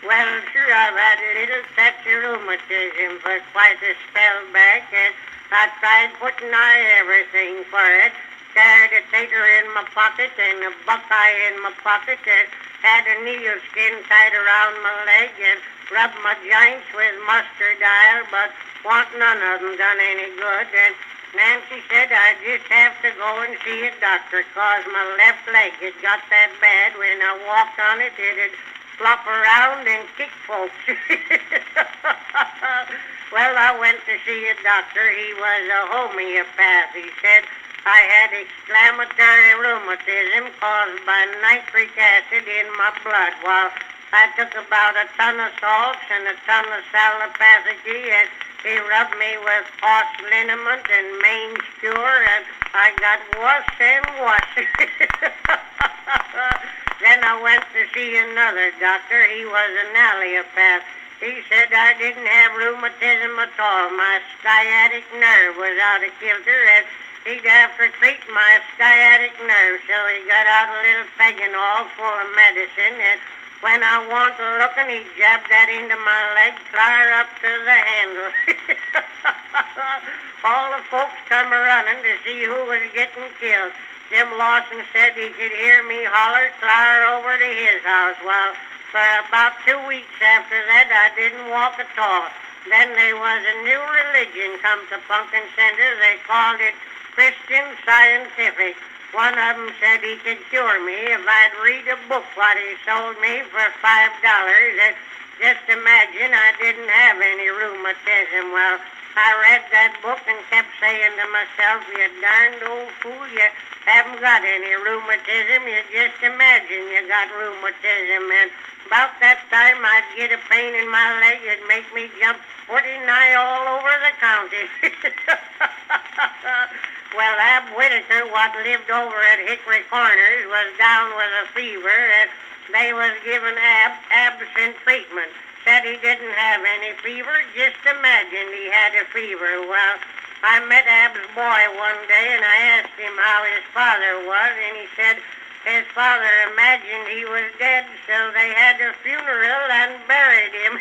Well, sure, I've had a little touch of rheumatism for quite a spell back, and I tried putting everything for it. Carried a tater in my pocket and a buckeye in my pocket, and had a needle skin tied around my leg, and rubbed my joints with mustard oil, but none of them done any good. And Nancy said I just have to go and see a doctor, 'cause my left leg had got that bad when I walked on it, it'd flop around and kick folks. Well, I went to see a doctor. He was a homeopath. He said I had inflammatory rheumatism caused by nitric acid in my blood. Well, I took about a ton of salts and a ton of salopathy, and he rubbed me with horse liniment and mange cure, and I got worse and worse. Then I went to see another doctor. He was an allopath. He said I didn't have rheumatism at all. My sciatic nerve was out of kilter, and he'd have to treat my sciatic nerve. So he got out a little Paganol full of medicine, and when I wanted looking, he jabbed that into my leg, clear up to the handle. All the folks come running to see who was getting killed. Jim Lawson said he could hear me holler clear over to his house. Well, for about 2 weeks after that, I didn't walk at all. Then there was a new religion come to Pumpkin Center. They called it Christian Scientific. One of them said he could cure me if I'd read a book what he sold me for $5. And just imagine I didn't have any rheumatism. Well, I read that book and kept saying to myself, you darned old fool, you haven't got any rheumatism. You just imagine you got rheumatism. And about that time I'd get a pain in my leg. It'd make me jump pretty nigh all over the county. Well, Ab Whitaker, what lived over at Hickory Corners, was down with a fever, and they was giving Ab absent treatment. Said he didn't have any fever, just imagined he had a fever. Well, I met Ab's boy one day, and I asked him how his father was, and he said his father imagined he was dead, so they had a funeral and buried him.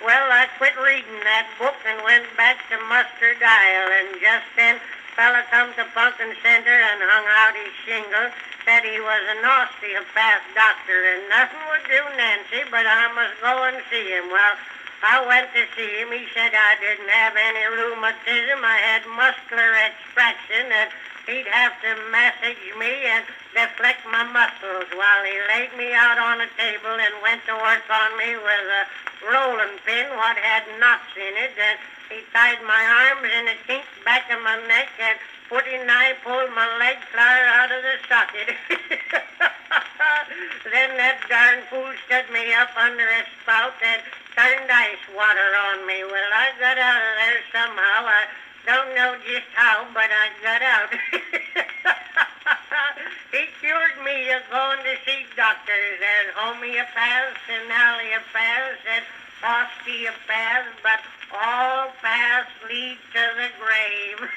Well, I quit reading that book and went back to Mustard Isle, and just then fella come to Pumpkin Center and hung out his shingle, said he was an osteopath doctor, and nothing would do Nancy, but I must go and see him. Well, I went to see him. He said I didn't have any rheumatism. I had muscular extraction, and he'd have to massage me and deflect my muscles while he laid me out on a table and went to work on me with a rolling pin what had knots in it, and he tied my arms in a kink back of my neck and pretty nigh pulled my leg clear out of the socket. Then that darn fool stood me up under a spout and turned ice water on me. Well, I got out of there somehow. I don't know just how, but I got out. He cured me of going to see doctors. There's homeopaths and allopaths and osteopaths, but all paths lead to the grave.